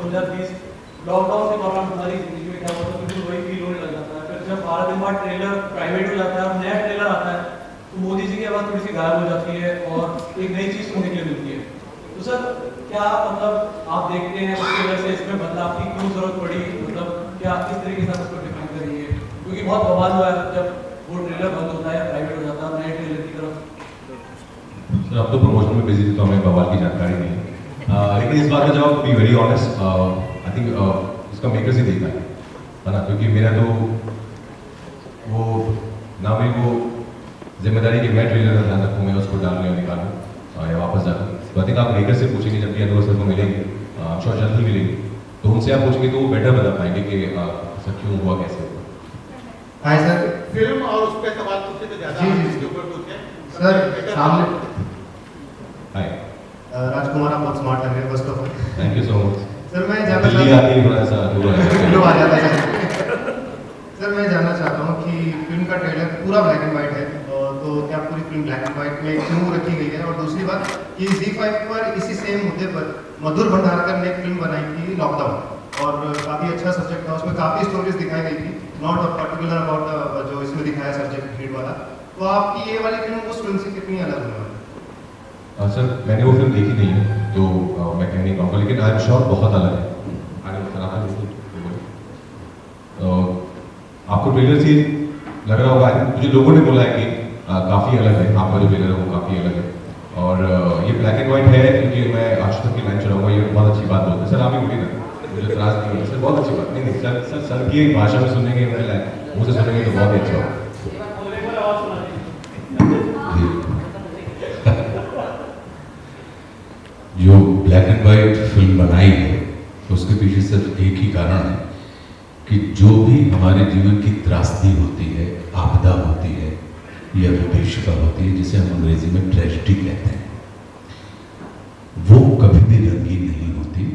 2020 lockdown के दौरान हमारी जिंदगी में क्या हुआ था, बिल्कुल वही फील होने लग जाता है। फिर जब 12 दिन बाद ट्रेलर प्राइवेट हो जाता है और नया ट्रेलर आता है तो मोदी जी की आवाज़ थोड़ी सी गायब हो जाती है और एक नई चीज़ सुनने के लिए मिलती है। तो सर क्या मतलब आप देखते हैं उसकी वजह से इसमें बदलाव की क्यों जरूरत पड़ी, मतलब क्या किस तरीके से उसको डिफाइन करेंगे, क्योंकि बहुत बवाल हुआ है जब वो ट्रेलर बंद होता है प्राइवेट हो जाता है नए ट्रेलर की तरफ। सर अब तो प्रमोशन में बिजी थे तो हमें बवाल की जानकारी नहीं है, लेकिन इस बात का जवाब to be very honest I think इसका मेकर्स ही देखना है ना, क्योंकि मेरा तो वो ना भी वो जिम्मेदारी कि मैं ट्रेलर का ध्यान रखूँ, मैं उसको डालने और निकालूँ या वापस जाकर। तो आई थिंक आप मेकर से पूछेंगे जब भी अनुभव सर को मिलेंगे, श्योर जल्द ही मिलेंगे, तो उनसे आप पूछेंगे तो वो बेटर बता पाएंगे कि सर क्यों हुआ, कैसे हुआ। Hi sir. फिल्म और उस पर सवाल पूछे तो ज्यादा जी, जी। इसके ऊपर पूछे सर सामने हाय, राजकुमार, आप बहुत स्मार्ट लग रहे हैं first of all. Thank you so much. Sir मैं जानना दिल्ली चाहता आती है थोड़ा सा दूर हूँ आ जाता है सर मैं जानना चाहता हूँ कि फिल्म का ट्रेलर पूरा ब्लैक एंड व्हाइट है, तो क्या पूरी फिल्म ब्लैक एंड व्हाइट में क्यों रखी गई है? और दूसरी बात कि ZEE5 पर इसी सेम मुद्दे पर मधुर भंडारकर ने एक फिल्म बनाई थी लॉकडाउन, और काफ़ी अच्छा सब्जेक्ट था, उसमें काफ़ी स्टोरीज दिखाई गई थी, नॉट पर्टिकुलर अबाउट जो इसमें दिखाया सब्जेक्ट भीड़ वाला। तो आपकी ये वाली फिल्म उस फिल्म से कितनी अलग होने वाली है? सर मैंने वो फिल्म देखी नहीं है तो मैं कह नहीं पाऊँगा, लेकिन आई एम श्योर बहुत अलग है। आपको ट्रेलर से लग रहा होगा, मुझे लोगों ने बोला है कि काफ़ी अलग है, आपका जो ट्रेलर है वो काफ़ी अलग है, और ये ब्लैक एंड व्हाइट है क्योंकि मैं आज तक की लाइन चलाऊंगा, ये बहुत अच्छी बात बोलते हैं सर, आप ही बोलिए ना, मुझे त्रास नहीं होता सर, बहुत अच्छी बात। नहीं नहीं सर, सर की भाषा में सुनेंगे, मुँह से सुनेंगे तो बहुत ही अच्छा होगा। जो ब्लैक एंड वाइट फिल्म बनाई है उसके पीछे सिर्फ एक ही कारण है कि जो भी हमारे जीवन की त्रासदी होती है, आपदा होती है या विभीषिका होती है, जिसे हम अंग्रेजी में ट्रेजेडी कहते हैं, वो कभी भी रंगीन नहीं होती,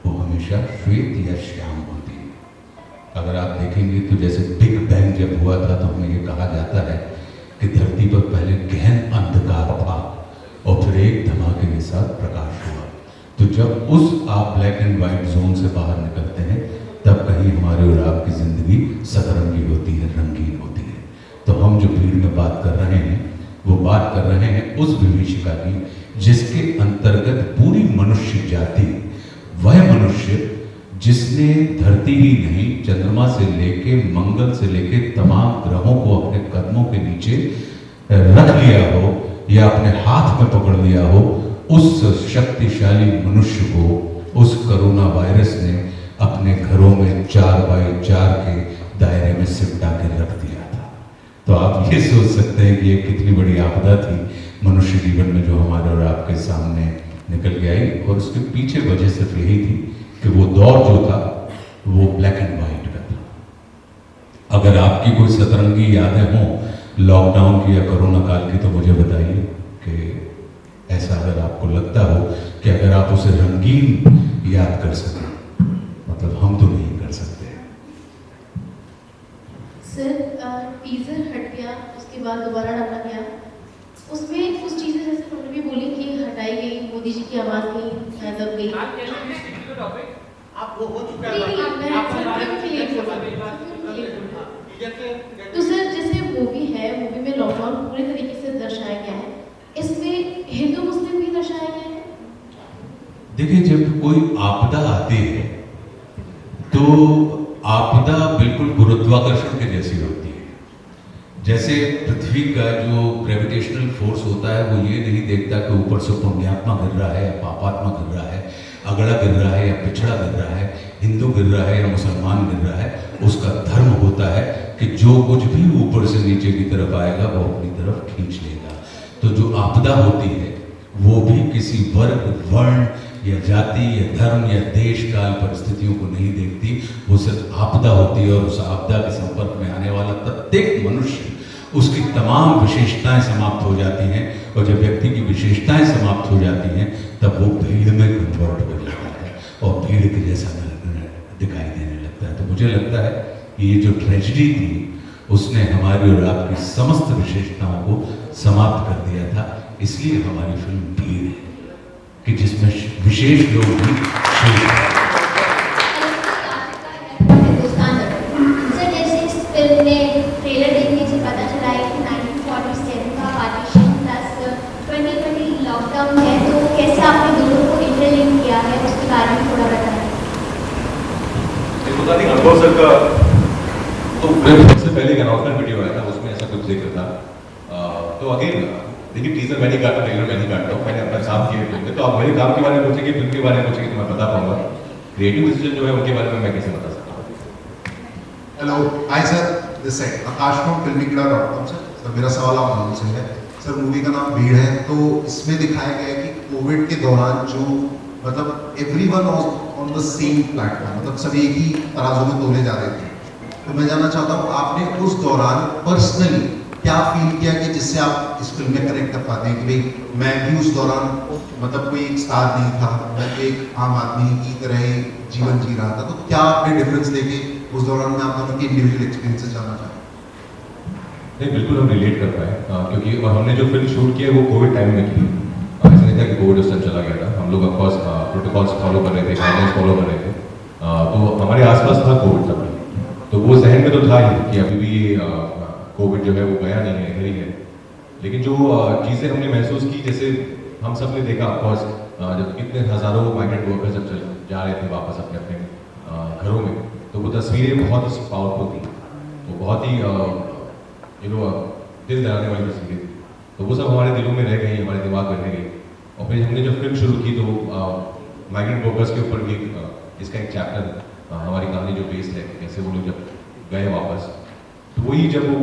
वो हमेशा श्वेत या श्याम होती है। अगर आप देखेंगे तो जैसे बिग बैंग जब हुआ था तो हमें ये कहा जाता है कि धरती पर पहले गहन अंधकार था और फिर एक धमाके के साथ प्रकाश हुआ। तो जब उस आप ब्लैक एंड वाइट जोन से बाहर निकलते हैं तब कहीं हमारे और आपकी जिंदगी सतरंगी होती है, रंगीन होती है। तो हम जो भीड़ में बात कर रहे हैं वो बात कर रहे हैं उस विभीषिका की जिसके अंतर्गत पूरी मनुष्य जाति, वह मनुष्य जिसने धरती ही नहीं चंद्रमा से लेके मंगल से लेके तमाम ग्रहों को अपने कदमों के नीचे रख लिया हो या अपने हाथ में पकड़ लिया हो, उस शक्तिशाली मनुष्य को उस कोरोना वायरस ने अपने घरों में 4x4 के दायरे में सिमटा के रख दिया था। तो आप ये सोच सकते हैं कि ये कितनी बड़ी आपदा थी मनुष्य जीवन में जो हमारे और आपके सामने निकल के आई, और उसके पीछे वजह सिर्फ यही थी कि वो दौर जो था वो ब्लैक एंड वाइट का था। अगर आपकी कोई सतरंगी यादें हों लॉकडाउन की या कोरोना काल की तो मुझे बताइए कि ऐसा अगर आपको लगता हो कि अगर आप उसे रंगीन याद कर सकें, मतलब हम तो नहीं कर सकते। सर टीजर हट गया, उसके बाद दोबारा डाला गया, उसमें कुछ चीजें जैसे तुमने भी बोली कि हटाई गई, मोदी जी की आवाज नहीं दब गई। आप वो हो चुका नहीं, है मैं फिल्म के लिए तो सर जैसे मूवी है, मूवी में लॉकडाउन पूरे तरीके से दर्शाया गया है, इसमें हिंदू मुस्लिम भी दर्शाया गया है। देखिए, जब कोई आपदा आती है तो आपदा बिल्कुल गुरुत्वाकर्षण के जैसी होती है। जैसे पृथ्वी का जो ग्रेविटेशनल फोर्स होता है वो ये नहीं देखता कि ऊपर से पुण्यात्मा गिर रहा है या पापात्मा गिर रहा है, अगड़ा गिर रहा है या पिछड़ा गिर रहा है, हिंदू गिर रहा है या मुसलमान गिर रहा है। उसका धर्म होता है कि जो कुछ भी ऊपर से नीचे की तरफ आएगा वो अपनी तरफ खींच लेगा। तो जो आपदा होती है वो भी किसी वर्ग, वर्ण या जाति या धर्म या देश काल परिस्थितियों को नहीं देखती, वो सिर्फ आपदा होती है। और उस आपदा के संपर्क में आने वाला प्रत्येक मनुष्य, उसकी तमाम विशेषताएं समाप्त हो जाती हैं, और जब व्यक्ति की विशेषताएं समाप्त हो जाती हैं तब वो भीड़ में कन्वर्ट हो जाता है और भीड़ के जैसा दिखाई देने लगता है। तो मुझे लगता है कि ये जो ट्रेजेडी थी उसने हमारी और आपकी समस्त विशेषताओं को समाप्त कर दिया था। इसलिए हमारी फिल्म भीड़ है कि जिसमें विशेष लोग भी शेष हैं। तो आई थिंक अनुभव सर का तो सबसे पहले एक अनाउंसमेंट वीडियो आया था, उसमें ऐसा कुछ जिक्र था। तो अगेन देखिए, टीजर मैं नहीं काटता, ट्रेलर मैं नहीं काटता हूँ, मैंने अपना काम किया फिल्म में। तो आप मेरे काम के बारे में पूछेंगे, फिल्म के बारे में पूछेंगे तो मैं बता पाऊंगा। क्रिएटिव डिसीजन जो है उनके बारे में मैं कैसे बता सकता हूँ। Hello, hi sir, this side Akash from filmikira.com sir. मेरा सवाल आप मालूम से है सर, मूवी का नाम भीड़ है, तो इसमें दिखाया गया है कि कोविड के दौरान जो मतलब everyone on the same platform, मतलब सभी एक ही तराजू में तोले जा रहे थे। तो मैं जानना चाहता हूँ आपने उस दौरान पर्सनली क्या फील किया कि जिससे आप इस फिल्म में कनेक्ट कर पाते हैं कि भाई मैं भी उस दौरान मतलब कोई एक स्टार नहीं था, मैं तो एक आम आदमी की तरह ही जीवन जी रहा था। तो क्या आपने डिफरेंस देखे उस दौरान में आप दोनों के इंडिविजुअल एक्सपीरियंसेस जानना चाहता हूँ। नहीं, बिल्कुल हम रिलेट कर पाए, क्योंकि और हमने जो फिल्म शूट की है वो कोविड टाइम में की। ऐसा नहीं था कि कोविड उस टाइम चला गया था, हम लोग ऑफकोर्स प्रोटोकॉल्स फॉलो कर रहे थे, गाइडलाइंस फॉलो कर रहे थे। तो हमारे आसपास था कोविड तब भी, तो वो जहन में तो था ही कि अभी भी कोविड जो है वो गया नहीं है, इधर ही है। लेकिन जो चीज़ें हमने महसूस की, जैसे हम सब ने देखा ऑफकोर्स, जब कितने हज़ारों माइग्रेंट वर्कर्स जब चल जा रहे थे वापस अपने अपने घरों में, तो वो तस्वीरें बहुत पावरफुल थी, वो बहुत ही दिल दहलाने वाली तस्वीरें थी। तो वो सब हमारे दिलों में रह गई, हमारे दिमाग में रह गई। और फिर हमने जब फिल्म शुरू की तो माइग्रेंट वर्कर्स के ऊपर भी इसका एक चैप्टर, हमारी कहानी जो बेस्ड है, कैसे वो लोग जब गए वापस, तो वही जब वो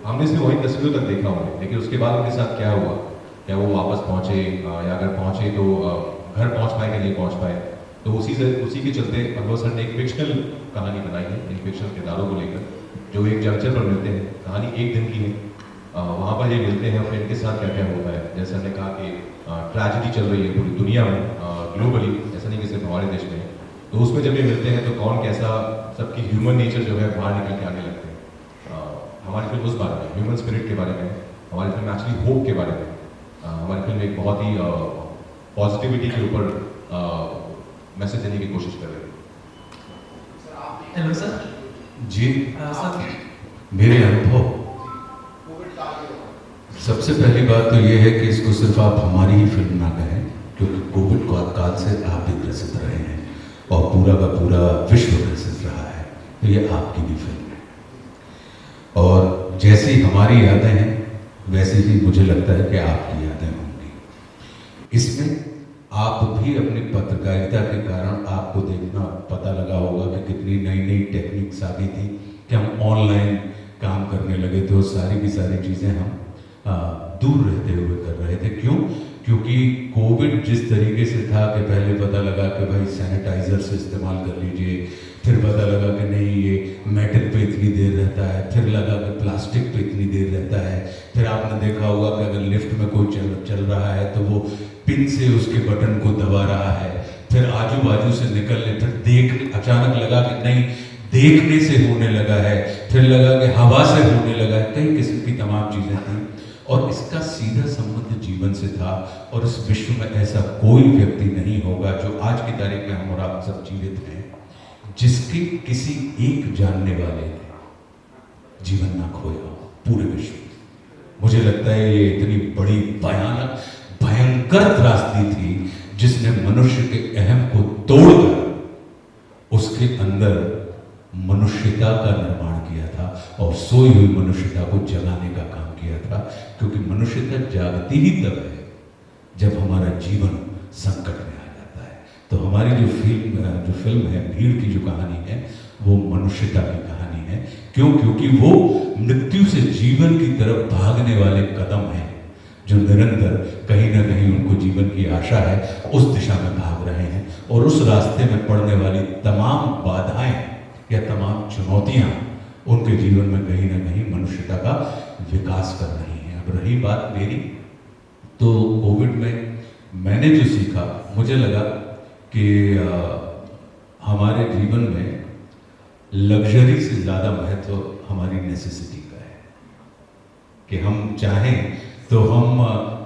हमने सिर्फ वही तस्वीरों तक देखा उन्हें, लेकिन उसके बाद उनके साथ क्या हुआ, क्या वो वापस पहुँचे, या अगर पहुँचे तो घर पहुँच पाए कि नहीं पहुँच पाए। तो उसी के चलते अनुभव सर ने एक फिक्शनल कहानी बनाई है, इन फिक्शनल किरदारों को लेकर, जो एक जंक्शन पर मिलते हैं। कहानी एक दिन की है, वहाँ पर ये मिलते हैं और फिर इनके साथ क्या क्या होता है। जैसे हमने कहा कि ट्रेजेडी चल रही है पूरी दुनिया में, ग्लोबली, ऐसा नहीं कि सिर्फ हमारे देश में है। तो उसमें जब ये मिलते हैं तो कौन कैसा, सबकी ह्यूमन नेचर जो है बाहर निकल के आने लगते हैं। हमारी फिल्म उस बारे में, ह्यूमन स्पिरिट के बारे में, हमारी फिल्म एक्चुअली होप के बारे में। हमारी फिल्म एक बहुत ही पॉजिटिविटी के ऊपर मैसेज देने की कोशिश कर रही है। Hello sir. जी सर, मेरे अनुभव, सबसे पहली बात तो ये है कि इसको सिर्फ आप हमारी ही फिल्म ना कहें, क्योंकि कोविड काल से आप भी ग्रसित रहे हैं और पूरा का पूरा विश्व ग्रसित रहा है, तो ये आपकी भी फिल्म है। और जैसी हमारी यादें हैं वैसे ही मुझे लगता है कि आपकी यादें होंगी। इसमें आप भी अपनी पत्रकारिता के कारण आपको देखना पता लगा होगा कि कितनी नई नई टेक्निक्स आ गई थी, कि हम ऑनलाइन काम करने लगे थे और सारी की सारी चीज़ें हम दूर रहते हुए कर रहे थे। क्यों? क्योंकि कोविड जिस तरीके से था कि पहले पता लगा कि भाई सैनिटाइजर से इस्तेमाल कर लीजिए, फिर पता लगा कि नहीं ये मेटल पे इतनी देर रहता है, फिर लगा कि प्लास्टिक पे इतनी देर रहता है, फिर आपने देखा होगा कि अगर लिफ्ट में कोई चल रहा है तो वो पिन से उसके बटन को दबा रहा है, फिर आजू बाजू से निकलने, फिर अचानक लगा कि नहीं देखने से होने लगा है, फिर लगा कि हवा से होने लगा है, कई किस्म की तमाम चीज़ें थी। और इसका सीधा संबंध जीवन से था। और इस विश्व में ऐसा कोई व्यक्ति नहीं होगा जो आज की तारीख में हम और आप सब जीवित हैं, जिसके किसी एक जानने वाले ने जीवन ना खोया हो पूरे विश्व में। मुझे लगता है ये इतनी बड़ी भयानक भयंकर त्रासदी थी जिसने मनुष्य के अहम को तोड़कर उसके अंदर मनुष्यता का निर्माण किया था और सोई हुई मनुष्यता को जगाने का काम किया था। क्योंकि मनुष्यता जागती ही तब है जब हमारा जीवन संकट में आ जाता है। तो हमारी जो फिल्म है भीड़ की जो कहानी है वो मनुष्यता की कहानी है। क्यों? क्योंकि वो मृत्यु से जीवन की तरफ भागने वाले कदम हैं जो निरंतर कहीं ना कहीं उनको जीवन की आशा है उस दिशा में भाग रहे हैं। और उस रास्ते में पड़ने वाली तमाम बाधाएं या तमाम चुनौतियां उनके जीवन में कहीं ना कहीं मनुष्यता का विकास कर रही हैं। अब रही बात मेरी, तो कोविड में मैंने जो सीखा, मुझे लगा कि हमारे जीवन में लग्जरी से ज़्यादा महत्व हमारी नेसेसिटी का है। कि हम चाहें तो हम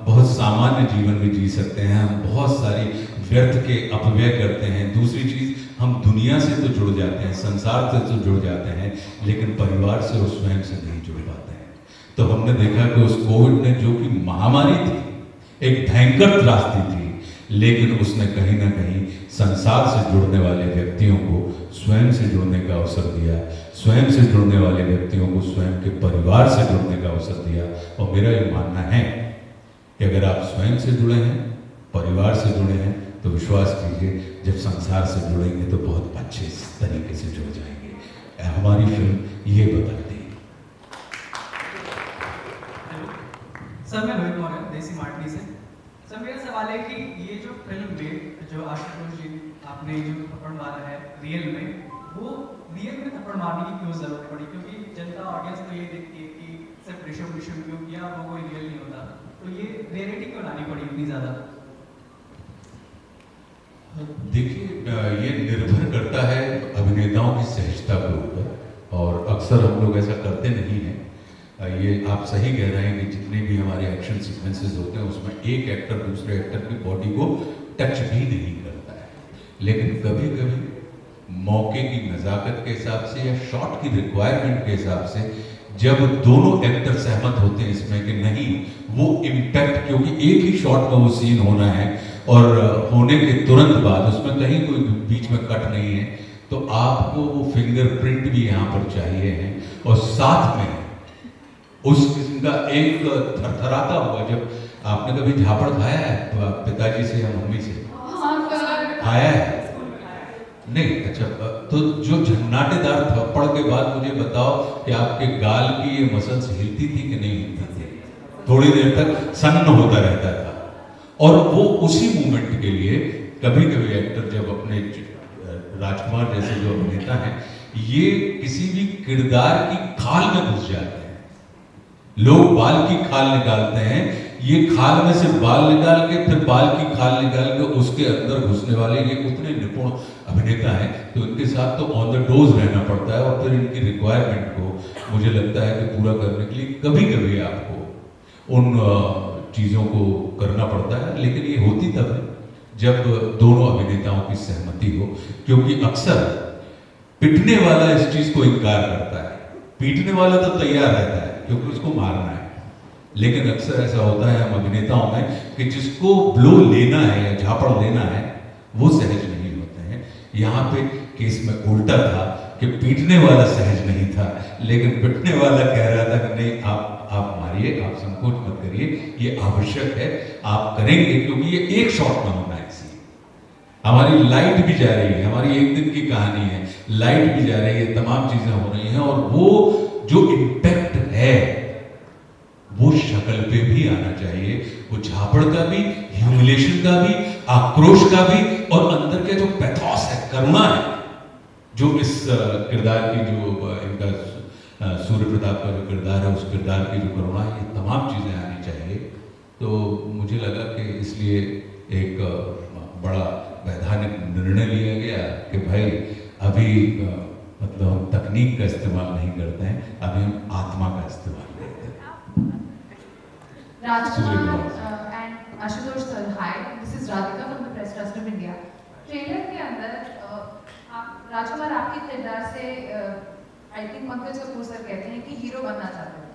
बहुत सामान्य जीवन में जी सकते हैं, हम बहुत सारी व्यर्थ के अपव्यय करते हैं। दूसरी चीज़, हम दुनिया से तो जुड़ जाते हैं, संसार से तो जुड़ जाते हैं, लेकिन परिवार से और स्वयं से नहीं जुड़ पाते हैं। तो हमने देखा कि उस कोविड ने, जो कि महामारी थी, एक भयंकर त्रासदी थी, लेकिन उसने कहीं ना कहीं संसार से जुड़ने वाले व्यक्तियों को स्वयं से जुड़ने का अवसर दिया, स्वयं से जुड़ने वाले व्यक्तियों को स्वयं के परिवार से जुड़ने का अवसर दिया। और मेरा ये मानना है कि अगर आप स्वयं से जुड़े हैं, परिवार से जुड़े हैं, तो विश्वास कीजिए जब संसार से जुड़ेंगे तो बहुत अच्छे तरीके से जुड़ जाएंगे। हमारी फिल्म ये बताती है। सर मैं रोहित मौर्य देसी मार्टनी से। सर मेरा सवाल है कि ये जो फिल्म में जो आशुतोष जी आपने जो थप्पड़ मारा है रियल में, वो रियल में थप्पड़ मारने की क्यों जरूरत पड़ी? क्योंकि जनता ऑडियंस तो ये देखती है कि सिर्फ ऋषभ क्यों किया, वो कोई रियल नहीं होता, तो ये रियलिटी क्यों लानी पड़ी इतनी ज़्यादा? देखिए ये निर्भर करता है अभिनेताओं की सहजता के ऊपर, और अक्सर हम लोग ऐसा करते नहीं हैं। ये आप सही कह रहे हैं कि जितने भी हमारे एक्शन सीक्वेंसेस होते हैं उसमें एक एक्टर दूसरे एक्टर की बॉडी को टच भी नहीं करता है, लेकिन कभी कभी मौके की नज़ाकत के हिसाब से या शॉट की रिक्वायरमेंट के हिसाब से जब दोनों एक्टर सहमत होते हैं इसमें कि नहीं वो इम्पैक्ट, क्योंकि एक ही शॉट में वो सीन होना है और होने के तुरंत बाद उसमें कहीं कोई बीच में कट नहीं है, तो आपको वो फिंगरप्रिंट भी यहाँ पर चाहिए है। और साथ में उस किस्म का एक थरथराता हुआ, जब आपने कभी झापड़ खाया है पिताजी से या मम्मी से? खाया है? नहीं? अच्छा, तो जो झन्नाटेदार थप्पड़ के बाद मुझे बताओ कि आपके गाल की ये मसल्स हिलती थी कि नहीं हिलती थी? थोड़ी देर तक सन्न होता रहता था। और वो उसी मूवमेंट के लिए कभी कभी एक्टर जब अपने राजकुमार जैसे जो अभिनेता हैं, ये किसी भी किरदार की खाल में घुस जाते हैं। लोग बाल की खाल निकालते हैं, ये खाल में से बाल निकाल के फिर बाल की खाल निकाल के उसके अंदर घुसने वाले ये उतने निपुण अभिनेता हैं, तो इनके साथ तो ऑन द डोज रहना पड़ता है। और फिर इनकी रिक्वायरमेंट को मुझे लगता है कि पूरा करने के लिए कभी कभी आपको उन चीज़ों को करना पड़ता है, लेकिन ये होती तब है जब दोनों अभिनेताओं की सहमति हो। क्योंकि अक्सर पिटने वाला इस चीज़ को इनकार करता है, पीटने वाला तो तैयार रहता है क्योंकि उसको मारना है, लेकिन अक्सर ऐसा होता है हम अभिनेताओं में कि जिसको ब्लो लेना है या झापड़ लेना है वो सहज नहीं होते हैं। यहाँ पे केस में उल्टा था कि पीटने वाला सहज नहीं था, लेकिन पिटने वाला कह रहा था कि नहीं आप मारिए, आप संकोच मत करिए, ये आवश्यक है, आप करेंगे, क्योंकि ये एक शॉट में होना है। हमारी लाइट भी जा रही है, हमारी एक दिन की कहानी है, लाइट भी जा रही है, तमाम चीजें हो रही हैं, और वो जो इम्पैक्ट है वो शक्ल पे भी आना चाहिए, वो झापड़ का भी, ह्यूमिलेशन का भी, आक्रोश का भी, और अंदर के जो पैथोस है, करुणा है, जो इस किरदार की जो इनका सूर्य प्रताप का जो किरदार है, उस किरदार की जो करुणा है, ये तमाम चीजें आनी चाहिए। तो मुझे लगा कि इसलिए एक बड़ा वैधानिक निर्णय लिया गया कि भाई अभी मतलब हम तकनीक का इस्तेमाल नहीं करते हैं, अभी हम आत्मा का इस्तेमाल करते हैं। Rajkumar and Ashutosh sir, hi, this is Radhika from the Press Trust of India. Trailer के अंदर आप राजकुमार आपके किरदार से I think Pankaj Kapur sir कहते हैं कि हीरो बनना चाहते हैं,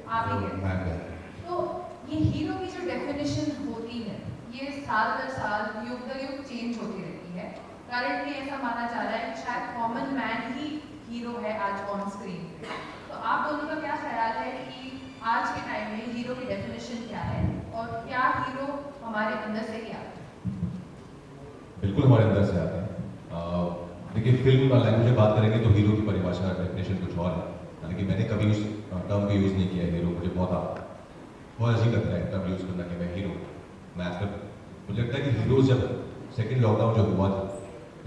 आप ही कहते हैं। तो ये हीरो की जो डेफिनेशन होती है ये साल दर साल, युग दर युग चेंज होती रहती है। करंटली ऐसा माना जा रहा है कि शायद कॉमन मैन ही हीरो है आज ऑन स्क्रीन। तो आप दोनों का क्या ख्याल है कि आज के टाइम में हीरो की डेफिनेशन क्या है, और क्या हीरो हमारे अंदर से क्या है? बिल्कुल हमारे अंदर से आता है। देखिए, फिल्म लैंग्वेज में बात करेंगे तो हीरो की परिभाषा, डेफिनेशन कुछ और है, हालांकि मैंने कभी उस टर्म का यूज़ नहीं किया है। हीरो मुझे बहुत अजीब लगता है टर्म यूज़ करना कि मैं हीरो। मैं आजकल मुझे लगता है कि हीरो जब सेकेंड लॉकडाउन जो हुआ था,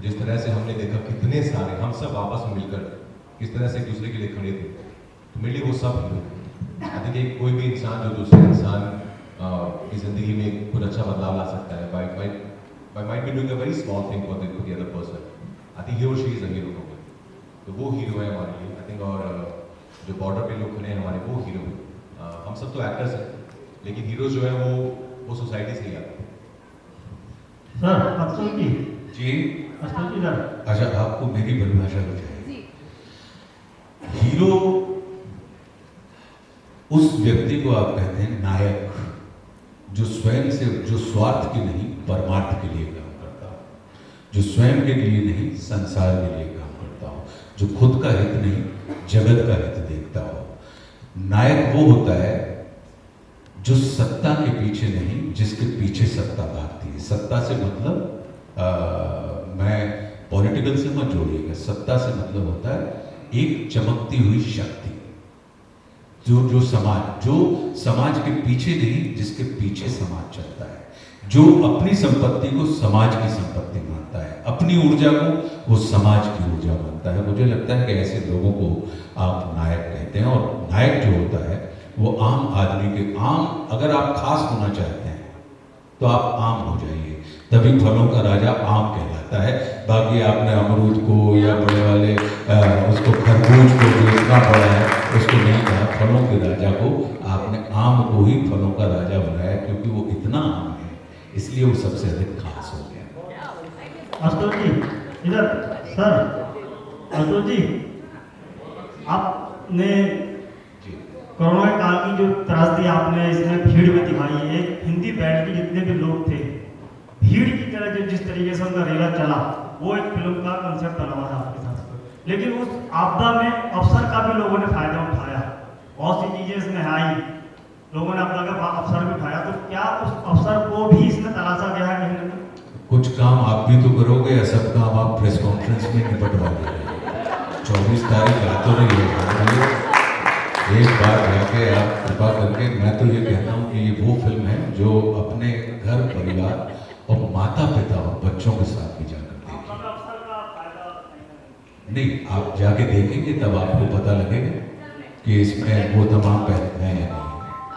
जिस तरह से हमने देखा कितने सारे हम सब आपस में मिलकर किस तरह से एक दूसरे के लिए खड़े थे, तो मेरे लिए वो सब हीरो। आई थिंक एक कोई भी इंसान जो दूसरे इंसान की जिंदगी में कुछ अच्छा बदलाव ला सकता है by might be doing a very small thing for the other person, I think he or she is a hero for me। तो वो हीरो है हमारे लिए, आई थिंक। और जो बॉर्डर पे लोग खड़े हैं हमारे, वो हीरो है। हम सब तो एक्टर्स हैं, लेकिन हीरो जो है वो सोसाइटी से ही आता है। सर अफसर जी सर, अच्छा, आपको मेरी परिभाषा हो चाहिए। हीरो उस व्यक्ति को आप कहते हैं नायक, जो स्वयं से, जो स्वार्थ की नहीं, परमार्थ के लिए काम करता हूँ, जो स्वयं के लिए नहीं संसार के लिए काम करता हूँ, जो खुद का हित नहीं जगत का हित देखता हो। नायक वो होता है जो सत्ता के पीछे नहीं, जिसके पीछे सत्ता भागती है। सत्ता से मतलब मैं पॉलिटिकल से मत जोड़िएगा, सत्ता से मतलब होता है एक चमकती हुई शक्ति, जो समाज के पीछे नहीं, जिसके पीछे समाज चलता है, जो अपनी संपत्ति को समाज की संपत्ति मानता है, अपनी ऊर्जा को वो समाज की ऊर्जा मानता है। मुझे लगता है कि ऐसे लोगों को आप नायक कहते हैं। और नायक जो होता है वो आम आदमी के अगर आप खास होना चाहते हैं तो आप आम हो जाइए, तभी फलों का राजा आम कहलाता है। बाकी आपने अमरूद को या बड़े वाले उसको खरबूज को जो इतना बड़ा है उसको नहीं कहा, फलों के राजा को आपने आम को ही फलों का राजा बनाया, क्योंकि वो इतना आम है इसलिए वो सबसे अधिक खास हो गया। आशुतोष जी इधर सर, आशुतोष जी आपने कोरोना काल की जो त्रासदी आपने इसमें भीड़ में दिखाई है, हिंदी बेल्ट के जितने भी लोग थे भीड़ की तरह जो जिस तरीके से उनका रेला चला, वो एक फिल्म का कंसेप्ट बना हुआ था आपके साथ। लेकिन उस आपदा में अवसर का भी लोगों ने फायदा उठाया, बहुत सी चीजें इसमें आई, लोगों ने आपदा का अवसर भी उठाया। तो क्या उस अवसर को भी इसमें तलाशा गया है कहीं ना कहीं? कुछ काम आप भी तो करोगे या सब काम आप प्रेस कॉन्फ्रेंस में निपटवा देंगे? 24 तारीख आ तो रही है, एक बार जाके आप कृपा करके, मैं तो ये कहता हूँ कि ये वो फिल्म है जो अपने घर परिवार और माता पिता और बच्चों के साथ भी जाकर देखें। नहीं, आप जाके देखेंगे तब आपको पता लगेगा कि इसमें वो तमाम पहलू हैं या नहीं।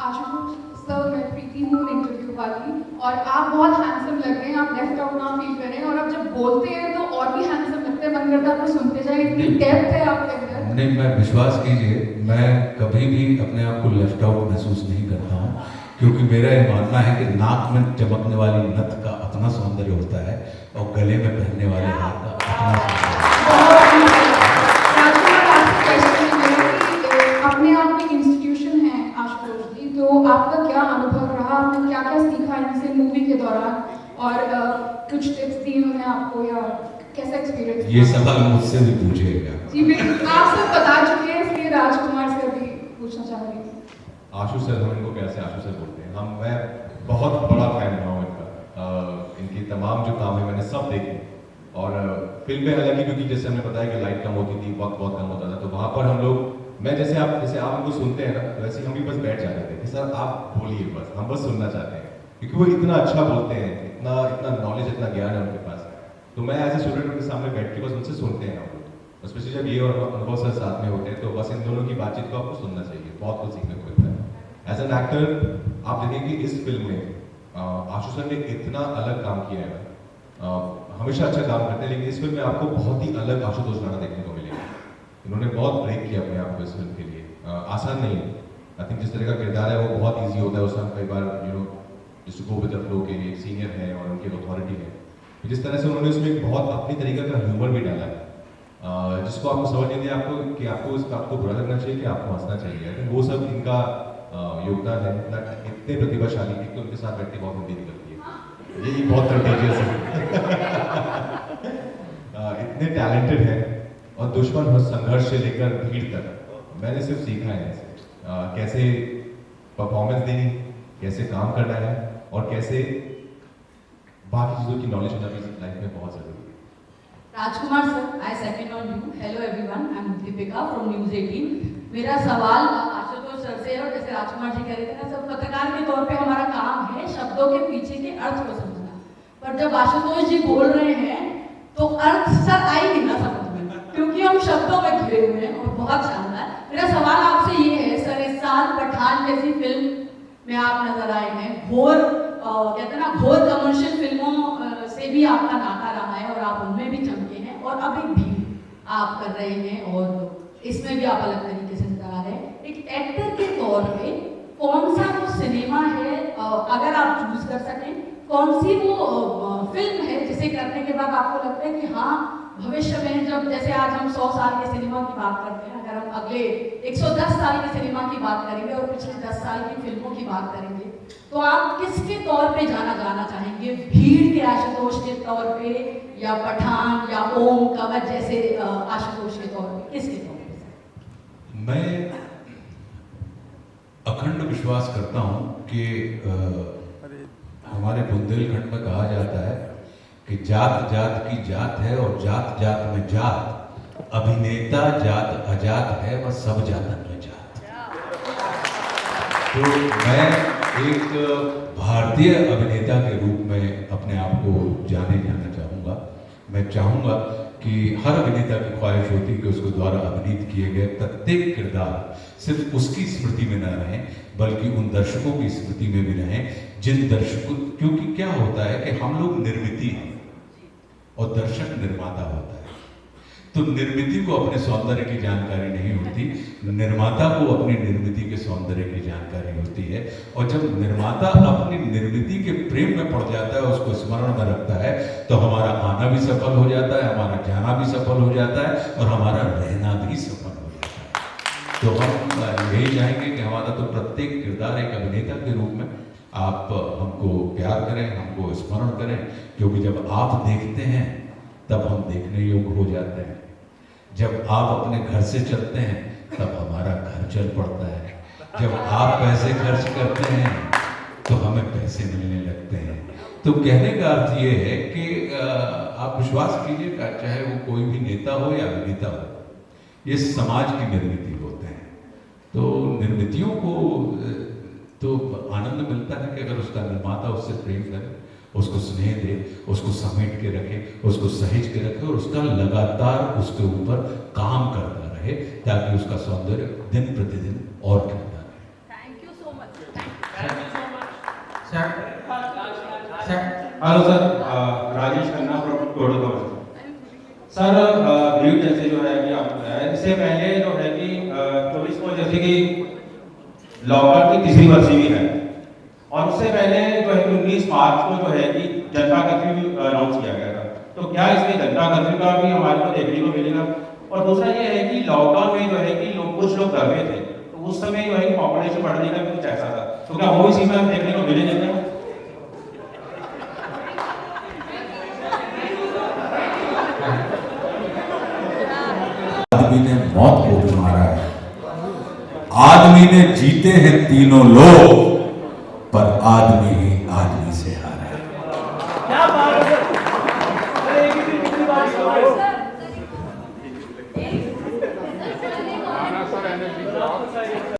आशुतोष सर, मैं प्रीति हूँ इंटरव्यू वाली, और आप बहुत हैंडसम लग रहे हैं, आप लेफ्ट आउट ना फील करें, और आप जब बोलते हैं तो और भी हैंडसम लगते हैं, मन करता है आपको सुनते जाए, इतनी डेप्थ है आपके अंदर। नहीं, मैं विश्वास कीजिए, मैं कभी भी अपने आप को लेफ्ट आउट महसूस नहीं करता हूँ, क्योंकि मेरा ये मानना है कि नाक में चमकने वाली नथ का अपना सौंदर्य होता है और गले में पहनने वाले हार का अपना सौंदर्य। अपने आप में इंस्टीट्यूशन है आशुतोष जी, तो आपका क्या अनुभव रहा, आपने क्या क्या सीखा इनसे मूवी के दौरान, और कुछ टिप्स दी उन्होंने आपको, या कैसा एक्सपीरियंस? ये सवाल मुझसे भी पूछिएगा। जी बिल्कुल, आप सब बता चुके हैं, इसलिए राजकुमार से अभी पूछना चाह रही हूँ। आशु सर, हम इनको प्यार से आशु सर बोलते हैं। मैं बहुत बड़ा फैन रहा हूँ इनका, इनकी तमाम जो काम है मैंने सब देखे। और फिल्म में हालांकि क्योंकि जैसे हमने बताया कि लाइट कम होती थी, वक्त बहुत कम होता था, तो वहाँ पर हम लोग, मैं जैसे आप इनको सुनते हैं ना, वैसे हम भी बस बैठ जाते थे कि सर आप बोलिए, बस हम बस सुनना चाहते हैं, क्योंकि वो इतना अच्छा बोलते हैं, इतना नॉलेज, इतना ज्ञान है उनके पास। तो मैं एज ए स्टूडेंट उनके सामने बैठ के बस उनसे सुनते हैं हम लोग, स्पेशली जब ये और अनुभव सर साथ में होते हैं, तो बस इन दोनों की बातचीत को आपको सुनना चाहिए, बहुत कुछ सीखने को मिलता है। एज एन एक्टर आप देखेंगे इस फिल्म में आशु सर ने इतना अलग काम किया है, हमेशा अच्छा काम करते हैं, लेकिन इस फिल्म में आपको बहुत ही अलग आशुतोष राणा देखने को मिलेगा। इन्होंने बहुत ब्रेक किया अपने आप को इस फिल्म के लिए, आसान नहीं है। आई थिंक जिस तरह का किरदार है वो बहुत ईजी होता है, उसमें कई बार जिस गो विद द फ्लो के एक सीनियर है और उनकी अथॉरिटी है, जिस तरह से उन्होंने उसमें एक बहुत अपनी तरीके का ह्यूमर भी डाला है, जिसको आपको समझ नहीं दिया आपको कि आपको बुरा लगना चाहिए कि आपको हंसना चाहिए। आई थिंक वो सब इनका योगदान है। इतने प्रतिभाशाली, एक तो उनके साथ बैठती बहुत हिंदी निकलती है, ये बहुत कंटेजियस है इतने टैलेंटेड है, और दुश्मन संघर्ष से लेकर भीड़ तक मैंने सिर्फ सीखा है कैसे परफॉर्मेंस देनी, कैसे काम करना है, और कैसे बाकी चीज़ों की नॉलेज होना भी लाइफ में बहुत ज़रूरी है। Rajkumar sir, I second on you. Hello everyone, I am Deepika from News 18। मेरा सवाल आशुतोष सर से, और जैसे राजकुमार जी कह रहे थे ना, सब पत्रकार के तौर पे हमारा काम है शब्दों के पीछे के अर्थ को समझना, पर जब आशुतोष जी बोल रहे हैं तो अर्थ सर आई नहीं ना समझ में, क्योंकि हम शब्दों में घिरे हुए हैं, और बहुत शानदार। मेरा सवाल आपसे ये है सर, इस साल पठान जैसी फिल्म में आप नजर आए हैं, घोर कहते हैं ना, घोर कमर्शियल फिल्मों से भी आपका नाता रहा है और आप उनमें भी चमके हैं, और अभी भी आप कर रहे हैं, और इसमें भी आप अलग तरीके से नजर आ रहे हैं। एक एक्टर के तौर पे कौन सा वो सिनेमा है, अगर आप चूज कर सकें, कौन सी वो फिल्म है जिसे करने के बाद आपको लगता है कि हाँ, भविष्य में जब जैसे आज हम 100 साल के सिनेमा की बात करते हैं, अगर हम अगले 110 साल के सिनेमा की बात करेंगे और पिछले 10 साल की फिल्मों की बात करेंगे, तो आप किसके तौर पे गाना चाहेंगे, भीड़ के आशुतोष के तौर पे या पठान या ओम कवच जैसे आशुतोष के तौर पे, किसके तौर पे? मैं अखंड विश्वास करता हूं कि हमारे बुंदेलखंड में कहा जाता है कि जात जात की जात है और जात जात में जात, अभिनेता जात अजात है वह सब जातन में जात। तो मैं एक भारतीय अभिनेता के रूप में अपने आप को जाना चाहूँगा। मैं चाहूँगा कि हर अभिनेता की ख्वाहिश होती है कि उसके द्वारा अभिनीत किए गए प्रत्येक किरदार सिर्फ उसकी स्मृति में न रहें, बल्कि उन दर्शकों की स्मृति में भी रहें जिन दर्शकों, क्योंकि क्या होता है कि हम लोग निर्मिती हैं और दर्शक निर्माता होता है। तो निर्मिती को अपने सौंदर्य की जानकारी नहीं होती, निर्माता को अपनी निर्मिती के सौंदर्य की जानकारी होती है। और जब निर्माता अपनी निर्मिती के प्रेम में पड़ जाता है, उसको स्मरण में रखता है, तो हमारा आना भी सफल हो जाता है, हमारा जाना भी सफल हो जाता है और हमारा रहना भी सफल हो जाता है। तो हम यही चाहेंगे कि हमारा तो प्रत्येक किरदार एक अभिनेता के रूप में आप हमको प्यार करें, हमको स्मरण करें, क्योंकि जब आप देखते हैं तब हम देखने योग्य हो जाते हैं। जब आप अपने घर से चलते हैं तब हमारा घर चल पड़ता है। जब आप पैसे खर्च करते हैं तो हमें पैसे मिलने लगते हैं। तो कहने का अर्थ ये है कि आप विश्वास कीजिएगा, चाहे वो कोई भी नेता हो या अभिनेता हो, ये समाज की निर्मिति होते हैं। तो निर्मितियों को तो आनंद मिलता है कि अगर उसका निर्माता उससे प्रेम करे, उसको स्नेह दे, उसको समेट के रखे, उसको सहेज के रखे और उसका लगातार उसके ऊपर काम करता रहे, ताकि उसका सौंदर्य दिन प्रतिदिन और खिलता रहे। Thank you so much. Hello sir, Rajesh Khanna from to-do. Sir भीड़ जैसे जो है कि आप बताया, इससे पहले जो है कि 24 को जैसे कि लॉकडाउन की तीसरी वर्षी भी है, और उससे पहले जो है 19 मार्च को जो है कि जनता कर्फ्यू अनाउंस किया गया था। तो क्या इसमें जनता कर्फ्यू का भी हमारे को देखने को मिलेगा? और दूसरा ये है कि लॉकडाउन में जो है कि कुछ लोग घर में थे, तो उस समय जो है कि पॉपुलेशन बढ़ने का भी कुछ ऐसा था, तो क्या वो इसी में हम देखने को मिलेंगे? आदमी ने मौत को भी मारा है, आदमी ने जीते हैं तीनों लोग, पर आदमी ही आदमी से हारा है। क्या बात है? सर